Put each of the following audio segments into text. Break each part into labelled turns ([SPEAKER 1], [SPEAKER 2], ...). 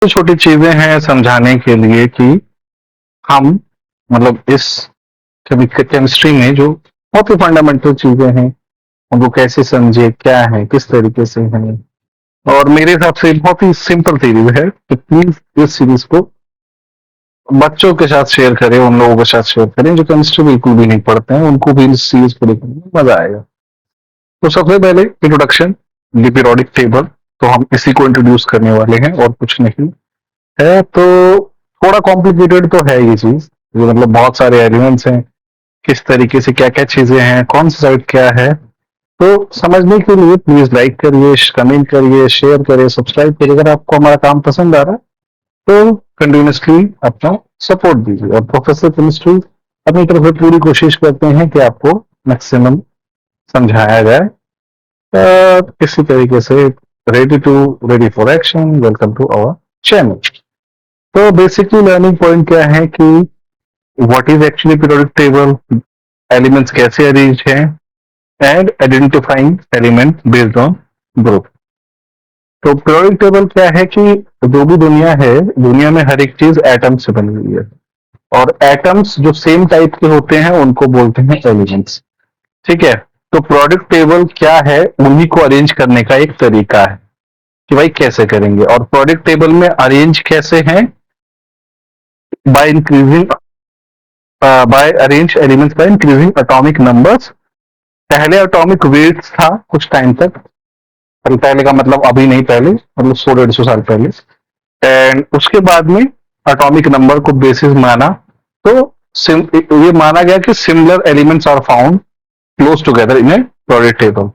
[SPEAKER 1] छोटी चीजें हैं समझाने के लिए कि हम मतलब इस केमिस्ट्री में जो बहुत ही फंडामेंटल चीजें हैं उनको कैसे समझे, क्या है, किस तरीके से है। और मेरे हिसाब से बहुत ही सिंपल सीरीज है, तो प्लीज इस सीरीज को बच्चों के साथ शेयर करें, उन लोगों के साथ शेयर करें जो केमिस्ट्री बिल्कुल भी नहीं पढ़ते हैं, उनको भी इस सीरीज को देखने में मजा आएगा। तो सबसे पहले इंट्रोडक्शन, दी पीरियोडिक टेबल। तो हम इसी को इंट्रोड्यूस करने वाले हैं और कुछ नहीं है। तो थोड़ा कॉम्प्लिकेटेड तो है ये चीज, ये मतलब बहुत सारे एलिमेंट्स हैं, किस तरीके से क्या क्या चीजें हैं, कौन सा साइड क्या है। तो समझने के लिए प्लीज लाइक करिए, कमेंट करिए, शेयर करिए, सब्सक्राइब करिए। अगर आपको हमारा काम पसंद आ रहा है तो कंटिन्यूसली अपना सपोर्ट दीजिए। और प्रोफेसर केमिस्ट्री अपनी तरफ से पूरी कोशिश करते हैं कि आपको मैक्सिमम समझाया जाए। इसी तरीके से ready for action, welcome to our channel. तो बेसिकली लर्निंग पॉइंट क्या है कि what is actually periodic table, elements कैसे अरेंज हैं, and identifying element based on group. तो पीरियोडिक टेबल क्या है कि जो भी दुनिया है, दुनिया में हर एक चीज एटम से बनी हुई है, और एटम्स जो सेम टाइप के होते हैं उनको बोलते हैं एलिमेंट्स। ठीक है। तो प्रोडक्ट टेबल क्या है, उन्हीं को अरेंज करने का एक तरीका है कि भाई कैसे करेंगे। और प्रोडक्ट टेबल में अरेंज कैसे हैं, by increasing by arrange elements by increasing atomic numbers. पहले एटॉमिक वेट्स था कुछ टाइम तक, पहले का मतलब अभी नहीं, पहले मतलब 100-150 साल पहले। एंड उसके बाद में एटॉमिक नंबर को बेसिस माना। तो ये माना गया कि similar elements are found close together in a product table.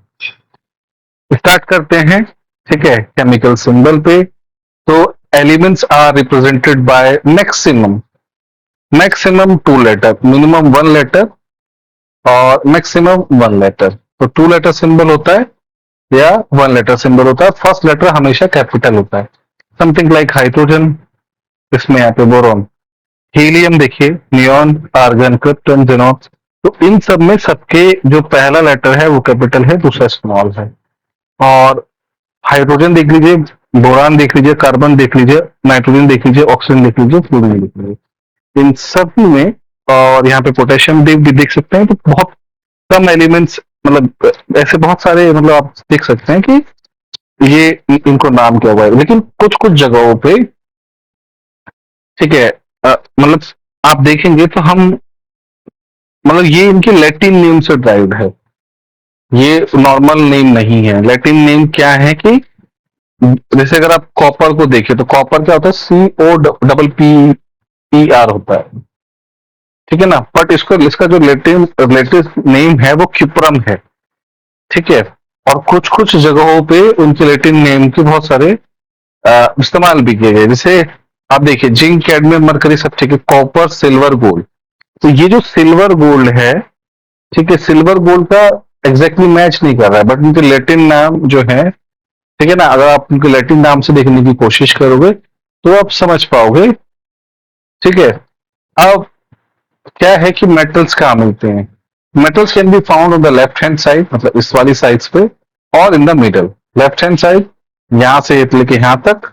[SPEAKER 1] Start करते हैं। ठीक है, केमिकल सिंबल पे। तो elements are represented by maximum maximum 2 letter, minimum 1 letter, और मैक्सिमम 1 लेटर। तो 2 लेटर सिंबल होता है या 1 लेटर सिंबल होता है। फर्स्ट लेटर हमेशा कैपिटल होता है। समथिंग लाइक हाइड्रोजन, इसमें यहाँ पे बोरॉन, हीलियम देखिए, नियॉन, आर्गन, क्रिप्टन, जेनॉन। तो इन सब में सबके जो पहला लेटर है वो कैपिटल है, दूसरा स्मॉल है। और हाइड्रोजन देख लीजिए, बोरान देख लीजिए, कार्बन देख लीजिए, नाइट्रोजन देख लीजिए, ऑक्सीजन देख लीजिए, फ्लोरीन देख लीजिए, इन सभी में। और यहाँ पे पोटेशियम भी देख सकते हैं। तो बहुत कम एलिमेंट्स, मतलब ऐसे बहुत सारे, मतलब आप देख सकते हैं कि ये इनको नाम क्या हुआ है। लेकिन कुछ कुछ जगहों पे, ठीक है, मतलब आप देखेंगे तो हम, मतलब ये इनके लैटिन नेम से ड्राइव्ड है, ये नॉर्मल नेम नहीं है। लैटिन नेम क्या है कि जैसे अगर आप कॉपर को देखें तो कॉपर क्या होता है, COPPER होता है। ठीक है ना। बट इसको, इसका जो लेटेस्ट नेम है वो क्यूप्रम है। ठीक है। और कुछ कुछ जगहों पे उनके लैटिन नेम के बहुत सारे इस्तेमाल भी किए गए। जैसे आप देखिए, जिंक, कैडमियम, मरकरी, सब ठीक है, कॉपर, सिल्वर, गोल्ड। तो ये जो सिल्वर गोल्ड है, ठीक है, सिल्वर गोल्ड का एग्जैक्टली मैच नहीं कर रहा है, बट उनके लैटिन नाम जो है, ठीक है ना, अगर आप उनके लैटिन नाम से देखने की कोशिश करोगे तो आप समझ पाओगे। ठीक है। अब क्या है कि मेटल्स कहाँ मिलते हैं। Metals can be found on the left hand side, मतलब इस वाली साइड्स पे, और in the middle. Left hand side यहां से लेके यहां तक,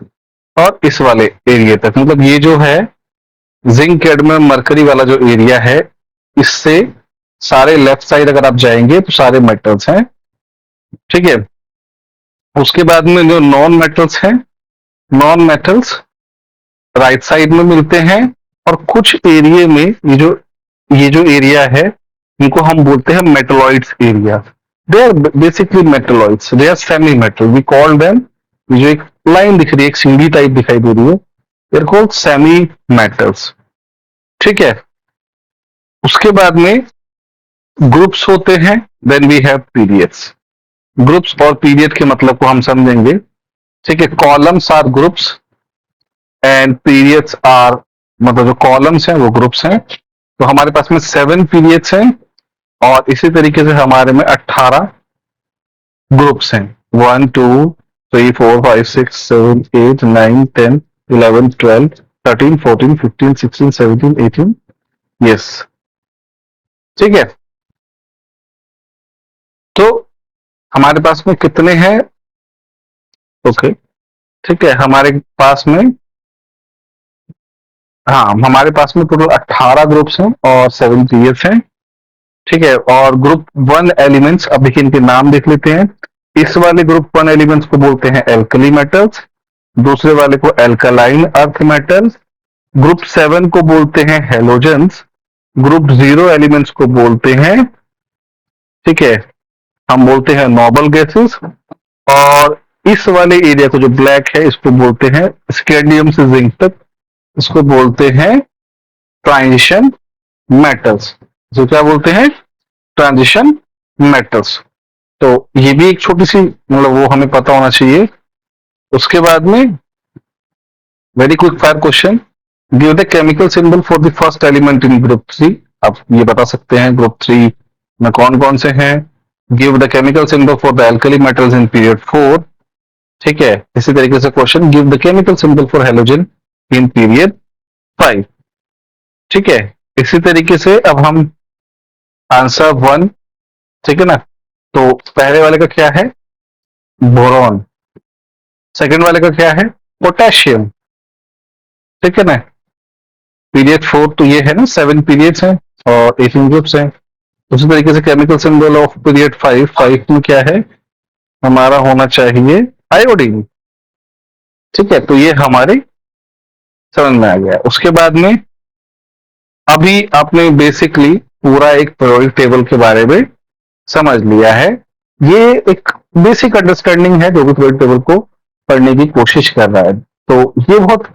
[SPEAKER 1] और इस वाले एरिया तक, मतलब ये जो है जिंक, कैडमियम, मरकरी वाला जो एरिया है, इससे सारे लेफ्ट साइड अगर आप जाएंगे तो सारे मेटल्स हैं। ठीक है। उसके बाद में जो नॉन मेटल्स हैं, नॉन मेटल्स राइट साइड में मिलते हैं। और कुछ एरिया में ये जो एरिया है, इनको हम बोलते हैं metalloids area. They are basically metalloids, they are semi metal, we call them. जो एक लाइन दिख रही है, एक सीढ़ी टाइप दिखाई दे रही है, देर कॉल्ड सेमी मेटल्स। ठीक है। उसके बाद में ग्रुप्स होते हैं, then we have periods. Groups और पीरियड के मतलब को हम समझेंगे। ठीक है। Columns are groups and periods are, मतलब जो कॉलम्स हैं वो ग्रुप्स हैं। तो हमारे पास में 7 पीरियड्स हैं, और इसी तरीके से हमारे में 18 ग्रुप्स हैं। 1 2 3 4 5 6 7 8 9 10 11 12 13 14 15 16 17 18। यस। ठीक है। तो हमारे पास में कितने हैं? ओके। ठीक है, हमारे पास में हाँ, हमारे पास में टोटल 18 ग्रुप्स हैं और 7 पीरियड्स हैं। ठीक है, और ग्रुप 1 एलिमेंट्स, अब देखिए इनके नाम देख लेते हैं। इस वाले ग्रुप 1 एलिमेंट्स को बोलते हैं एल्कली मेटल्स, दूसरे वाले को एल्कलाइन अर्थ मेटल्स, ग्रुप 7 को बोलते हैं हेलोजेंस, ग्रुप 0 एलिमेंट्स को बोलते हैं, ठीक है, हम बोलते हैं नोबल गैसेस। और इस वाले एरिया को जो ब्लैक है इसको बोलते हैं स्केंडियम से जिंक तक, इसको बोलते हैं ट्रांजिशन मेटल्स। जो क्या बोलते हैं? Transition metals. तो ये भी एक छोटी सी मतलब वो हमें पता होना चाहिए। उसके बाद में very quick fire question, give the chemical symbol for the first element in group 3। आप ये बता सकते हैं ग्रुप 3 में कौन कौन से हैं। Give the chemical symbol for the alkali metals in period 4। ठीक है, इसी तरीके से question, give the chemical symbol for halogen in period 5। ठीक है, इसी तरीके से अब हम आंसर 1, ठीक है ना, तो पहले वाले का क्या है? बोरॉन। सेकंड वाले का क्या है? पोटेशियम। ठीक है ना, पीरियड 4 तो ये है ना, 7 पीरियड्स हैं और 18 ग्रुप्स हैं। उसी तरीके से केमिकल सिंबल ऑफ पीरियड 5, 5 में क्या है? हमारा होना चाहिए आयोडीन। ठीक है, तो ये हमारे समझ में आ गया। उसके बाद में अभी आपने बेसिकली पूरा एक पीरियोडिक टेबल के बारे में समझ लिया है। ये एक बेसिक अंडरस्टैंडिंग है जो भी पीरियोडिक टेबल को पढ़ने की कोशिश कर रहा है। तो ये बहुत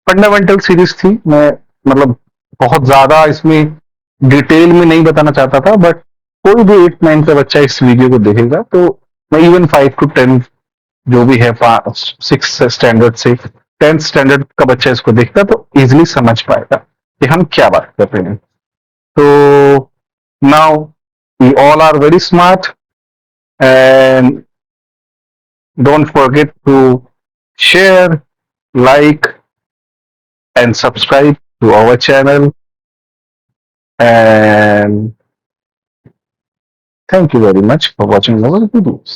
[SPEAKER 1] फंडामेंटल सीरीज थी। मैं मतलब बहुत ज्यादा इसमें डिटेल में नहीं बताना चाहता था, बट कोई भी 8-9 का बच्चा इस वीडियो को देखेगा तो मैं इवन 5 to 10 जो भी है 6 स्टैंडर्ड से 10th स्टैंडर्ड का बच्चा इसको देखता तो इजिली समझ पाएगा कि हम क्या बात कर रहे हैं। तो now we all are very smart and don't forget to share, like and subscribe to our channel, and thank you very much for watching our videos.